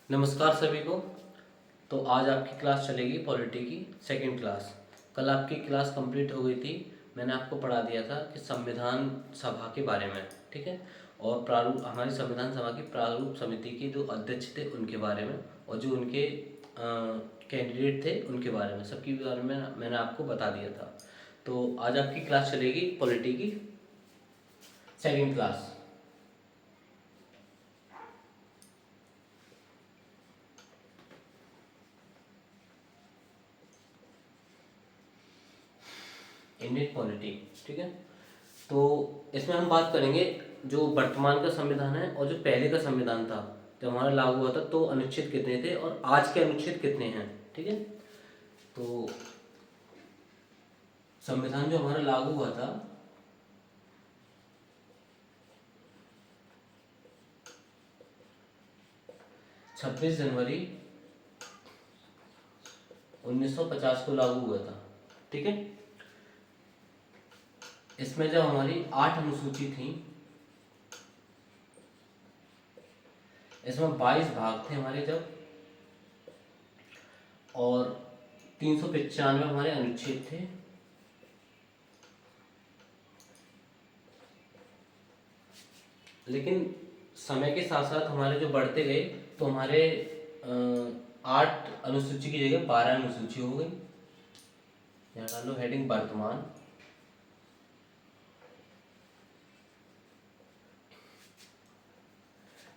नमस्कार सभी को। तो आज आपकी क्लास चलेगी पॉलिटी की सेकंड क्लास। कल आपकी क्लास कंप्लीट हो गई थी। मैंने आपको पढ़ा दिया था कि संविधान सभा के बारे में, ठीक है, और प्रारूप हमारी संविधान सभा की प्रारूप समिति के जो अध्यक्ष थे उनके बारे में, और जो उनके कैंडिडेट थे उनके बारे में, सबके बारे में मैंने आपको बता दिया था। तो आज आपकी क्लास चलेगी पॉलिटी की सेकंड क्लास। इंडियन पॉलिटी, ठीक है। तो इसमें हम बात करेंगे जो वर्तमान का संविधान है और जो पहले का संविधान था जब हमारा लागू हुआ था, तो अनुच्छेद कितने थे और आज के अनुच्छेद कितने हैं, ठीक है। तो संविधान जो हमारा लागू हुआ था 26 जनवरी 1950 को लागू हुआ था, ठीक है। इसमें जब हमारी 8 अनुसूची थी, इसमें 22 भाग थे हमारे जब, और 395 हमारे अनुच्छेद थे। लेकिन समय के साथ साथ हमारे जो बढ़ते गए, तो हमारे 8 अनुसूची की जगह 12 अनुसूची हो गई। यहाँ डाल लो हेडिंग वर्तमान।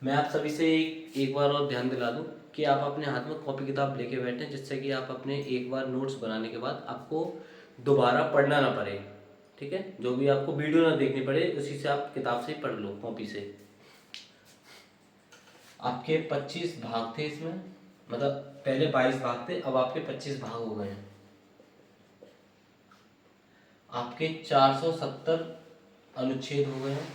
मैं आप सभी से एक बार और ध्यान दिला दूं कि आप अपने हाथ में कॉपी किताब लेके बैठें, जिससे कि आप अपने एक बार नोट्स बनाने के बाद आपको दोबारा पढ़ना ना पड़े, ठीक है। जो भी आपको वीडियो ना देखनी पड़े, उसी से आप किताब से पढ़ लो, कॉपी से। आपके 25 भाग थे इसमें, मतलब पहले 22 भाग थे, अब आपके 25 भाग हो गए हैं। आपके 470 अनुच्छेद हो गए हैं।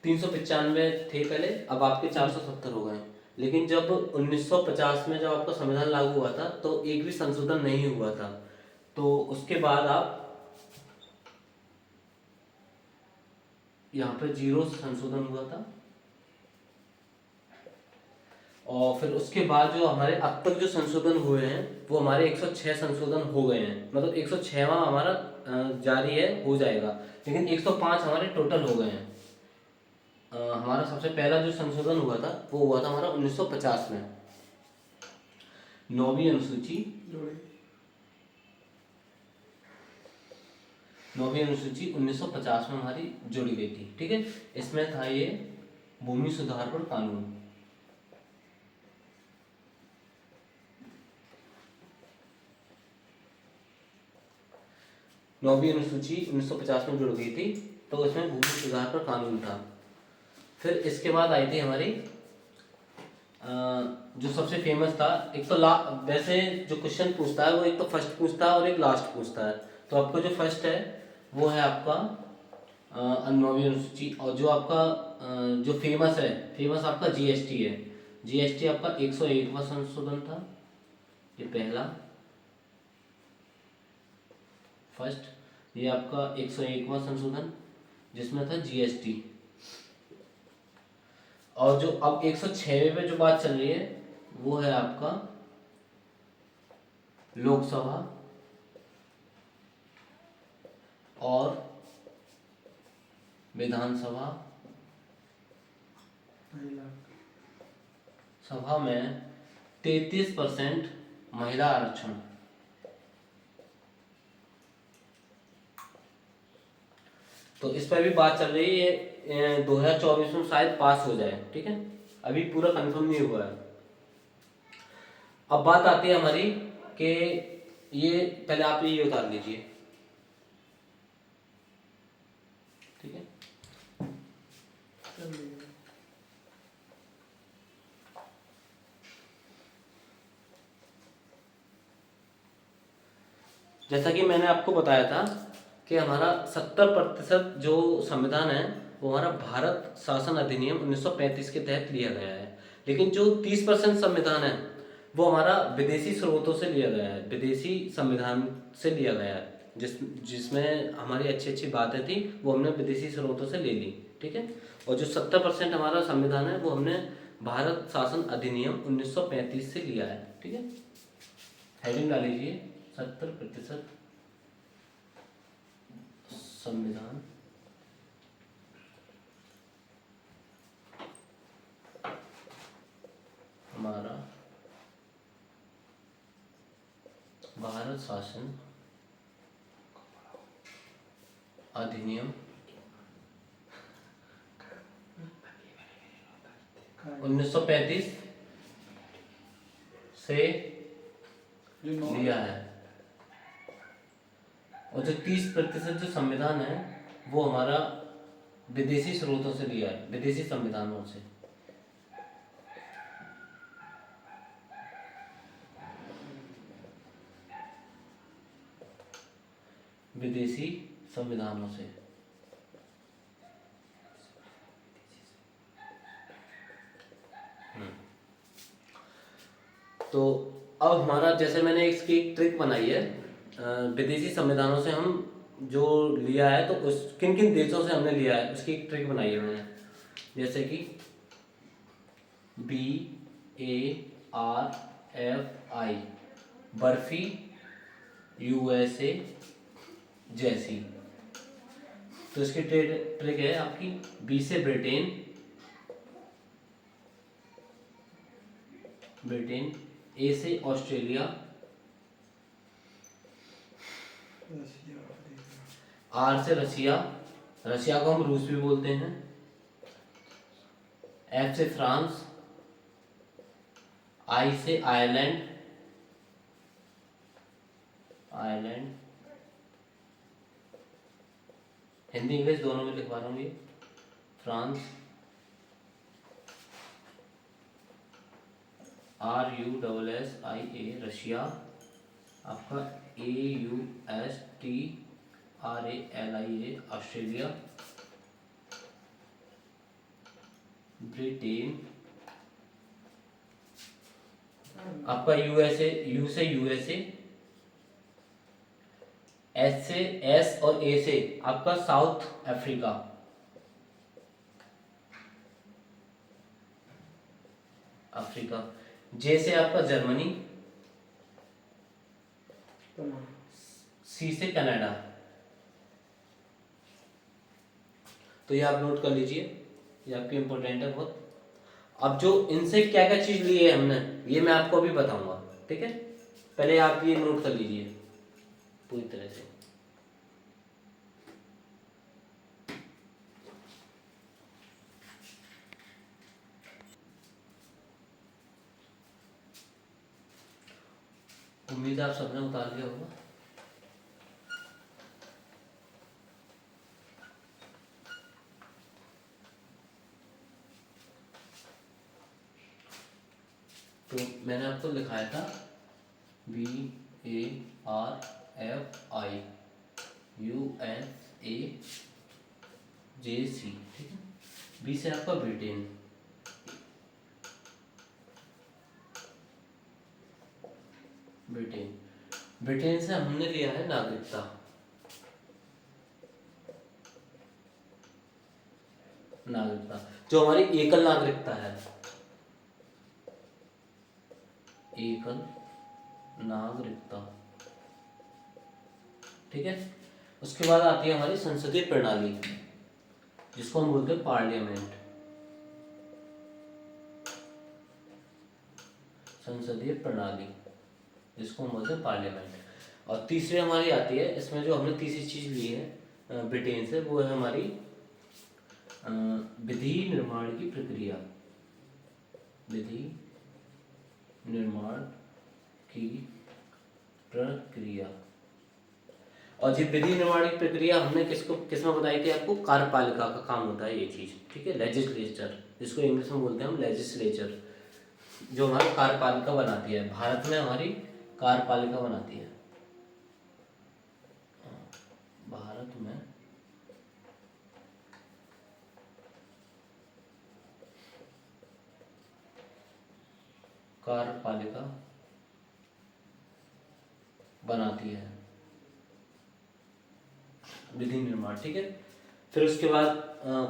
395 थे पहले, अब आपके 470 हो गए हैं। लेकिन जब 1950 में जब आपका संविधान लागू हुआ था, तो एक भी संशोधन नहीं हुआ था। तो उसके बाद आप यहाँ पे 0 संशोधन हुआ था, और फिर उसके बाद जो हमारे अब तक जो संशोधन हुए हैं वो हमारे 106 संशोधन हो गए हैं। मतलब 106वां हमारा जारी है, हो जाएगा। लेकिन 105 हमारे टोटल हो गए हैं। हमारा सबसे पहला जो संशोधन हुआ था वो हुआ था हमारा 1950 में, 9वीं अनुसूची। 9वीं अनुसूची 1950 में हमारी जोड़ी गई थी, ठीक है। इसमें था ये भूमि सुधार पर कानून। नौवीं अनुसूची 1950 में जुड़ गई थी, तो इसमें भूमि सुधार पर कानून था। फिर इसके बाद आई थी हमारी जो सबसे फेमस था, एक तो वैसे जो क्वेश्चन पूछता है वो एक तो फर्स्ट पूछता है और एक लास्ट पूछता है। तो आपका जो फर्स्ट है वो है आपका 9वीं अनुसूची, और जो आपका जो फेमस है, फेमस आपका जीएसटी है। जीएसटी आपका 101वां संशोधन था, ये पहला फर्स्ट। ये आपका 101वां संशोधन जिसमें था जीएसटी। और जो अब 106वें पे जो बात चल रही है वो है आपका लोकसभा और विधानसभा सभा में 33% महिला आरक्षण। तो इस पर भी बात चल रही है, 2024 में शायद पास हो जाए, ठीक है। अभी पूरा कंफर्म नहीं हुआ है। अब बात आती है हमारी कि ये पहले आप ये उतार लीजिए, ठीक है। जैसा कि मैंने आपको बताया था कि हमारा 70% जो संविधान है वो हमारा भारत शासन अधिनियम 1935 के तहत लिया गया है। लेकिन जो 30% संविधान है वो हमारा विदेशी स्रोतों से लिया गया है, विदेशी संविधान से लिया गया है। जिसमें हमारी अच्छी अच्छी बातें थी वो हमने विदेशी स्रोतों से ले ली, ठीक है। और जो 70% हमारा संविधान है वो हमने भारत शासन अधिनियम 1935 से लिया है, ठीक है। हेडिंग डाल लीजिए 70% संविधान हमारा भारत शासन अधिनियम 1935 से लिया है। और जो 30% जो संविधान है वो हमारा विदेशी स्रोतों से लिया है, विदेशी संविधानों से। विदेशी संविधानों से। तो अब हमारा, जैसे मैंने इसकी एक ट्रिक बनाई है, विदेशी संविधानों से हम जो लिया है तो उस किन किन देशों से हमने लिया है उसकी एक ट्रिक बनाई है मैंने। जैसे कि BARFI बर्फी, USA जैसी। तो इसकी ट्रिक है आपकी, B से ब्रिटेन, A से ऑस्ट्रेलिया, R से रसिया, रसिया को हम रूस भी बोलते हैं, F से फ्रांस, I से आयरलैंड, हिंदी इंग्लिश दोनों में लिखवा रहा हूँ ये, फ्रांस, RUSSIA रशिया, आपका AUSTRALIA ऑस्ट्रेलिया, ब्रिटेन, आपका USA, U से USA, S और A से आपका साउथ अफ्रीका, J से आपका जर्मनी, C से कनाडा। तो ये आप नोट कर लीजिए, ये आपके इम्पोर्टेंट है बहुत। अब जो इनसे क्या क्या चीज ली है हमने ये मैं आपको अभी बताऊंगा, ठीक है। पहले आप ये नोट कर लीजिए पूरी तरह से। उम्मीद है आप सबने उतार लिया होगा। तो मैंने आपको लिखाया था BARFIUSAJC, ठीक है। B से आपका ब्रिटेन, ब्रिटेन से हमने लिया है नागरिकता, जो हमारी एकल नागरिकता है, एकल नागरिकता, ठीक है। उसके बाद आती है हमारी संसदीय प्रणाली जिसको हम बोलते हैं पार्लियामेंट, संसदीय प्रणाली जिसको हम बोलते हैं पार्लियामेंट। और तीसरी हमारी आती है, इसमें जो हमने तीसरी चीज ली है ब्रिटेन से, वो है हमारी विधि निर्माण की प्रक्रिया, विधि निर्माण की प्रक्रिया। और ये विधि निर्माण की प्रक्रिया हमने किसमें बताई थी आपको, कार्यपालिका का काम होता है ये चीज, ठीक है। लेजिस्लेचर जिसको इंग्लिश में बोलते हैं हम लेजिस्लेचर, जो हमारी कार्यपालिका बनाती है, भारत में हमारी कार्यपालिका बनाती है, भारत में कार्यपालिका बनाती है। विधि निर्माण, ठीक है। फिर उसके बाद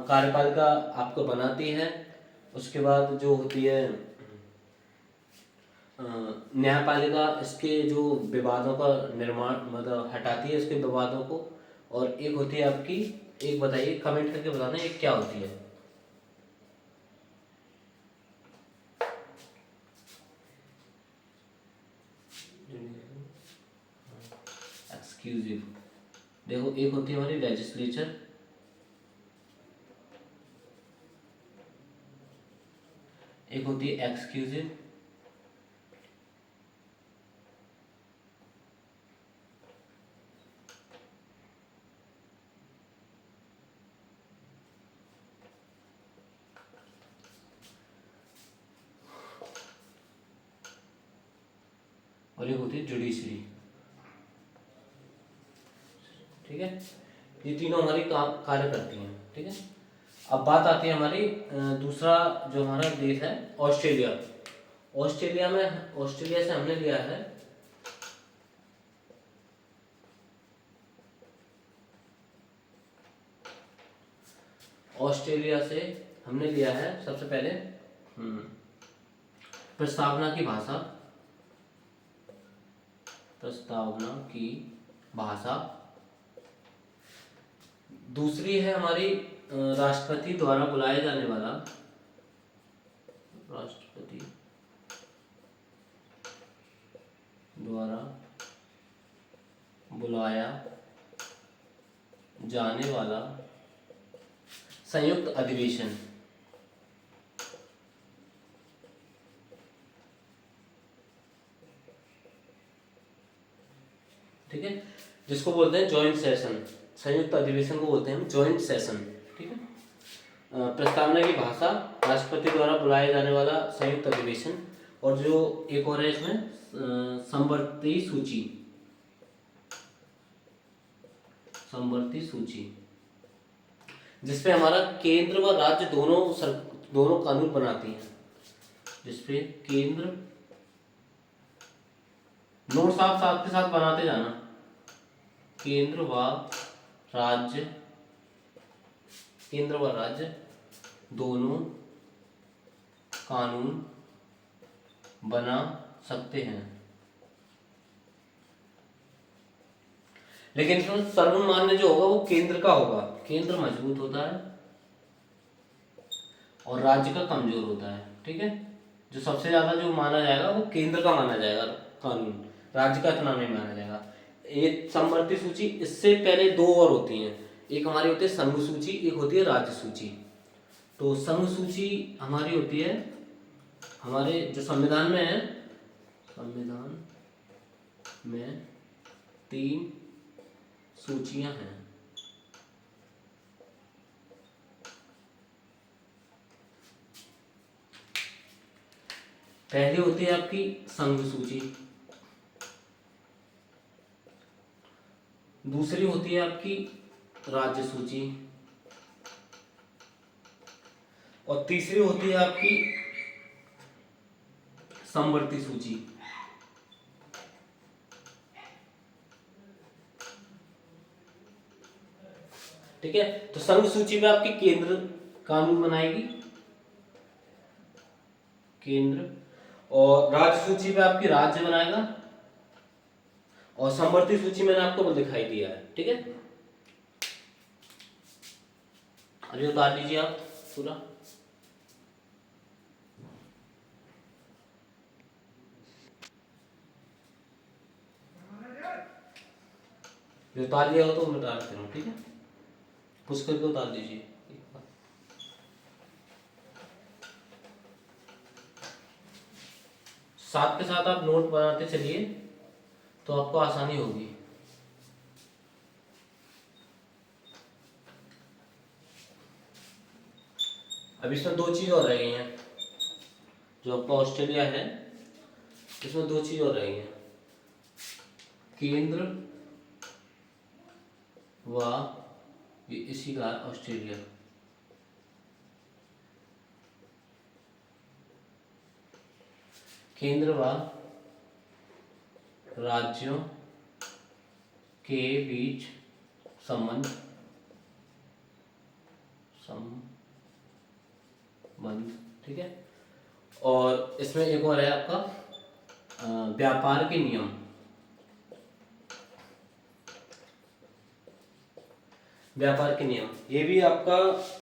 कार्यपालिका आपको बनाती है। उसके बाद जो होती है न्यायपालिका इसके जो विवादों का निर्माण मतलब हटाती है इसके विवादों को। और एक होती है आपकी, एक बताइए कमेंट करके बताना ये क्या होती है। एक्सक्यूजिव, देखो एक होती है हमारी लेजिस्लेचर, एक होती है एक्सक्यूजिव, और एक होती है जुडिशरी, ठीक है। ये तीनों हमारी कार्य करती हैं, ठीक है। अब बात आती है हमारी दूसरा जो हमारा देश है ऑस्ट्रेलिया। ऑस्ट्रेलिया से हमने लिया है सबसे पहले प्रस्तावना की भाषा। दूसरी है हमारी राष्ट्रपति द्वारा बुलाया जाने वाला, राष्ट्रपति द्वारा बुलाया जाने वाला संयुक्त अधिवेशन, ठीक है, जिसको बोलते हैं जॉइंट सेशन। संयुक्त अधिवेशन को बोलते हैं हम जॉइंट सेशन, ठीक है। प्रस्तावना की भाषा, राष्ट्रपति द्वारा बुलाया जाने वाला संयुक्त अधिवेशन, और जो एक और है इसमें समवर्ती सूची, जिसपे हमारा केंद्र व राज्य दोनों कानून बनाती हैं। जिसपे केंद्र, नोट्स आप साथ के साथ बनाते जाना, केंद्र व राज्य दोनों कानून बना सकते हैं। लेकिन इसमें सर्वमान्य जो होगा वो केंद्र का होगा। केंद्र मजबूत होता है और राज्य का कमजोर होता है, ठीक है। जो सबसे ज्यादा जो माना जाएगा वो केंद्र का माना जाएगा कानून, राज्य का इतना नहीं माना जाएगा। एक समवर्ती सूची, इससे पहले दो और होती हैं, एक हमारी होती है संघ सूची, एक होती है राज्य सूची। तो संघ सूची हमारी होती है, हमारे जो संविधान में है, संविधान में 3 सूचियां हैं। पहली होती है आपकी संघ सूची, दूसरी होती है आपकी राज्य सूची, और तीसरी होती है आपकी समवर्ती सूची। ठीक है, तो संघ सूची में आपकी केंद्र कानून बनाएगी, केंद्र, और राज्य सूची में आपकी राज्य बनाएगा, और समवर्ती सूची मैंने आपको दिखाई दिया है, ठीक है। अभी उतार लीजिए आप पूरा। जो उतार लिया हो तो मैं उतार देता हूँ, ठीक है, पुश करके उतार दीजिए। साथ के साथ आप नोट बनाते चलिए तो आपको आसानी होगी। अब इसमें 2 चीज और रह गई हैं, जो आपका ऑस्ट्रेलिया है इसमें 2 चीज और रह गई हैं, केंद्र व इसी का ऑस्ट्रेलिया, केंद्र व राज्यों के बीच संबंध संबंध, ठीक है। और इसमें एक और है आपका व्यापार के नियम। व्यापार के नियम ये भी आपका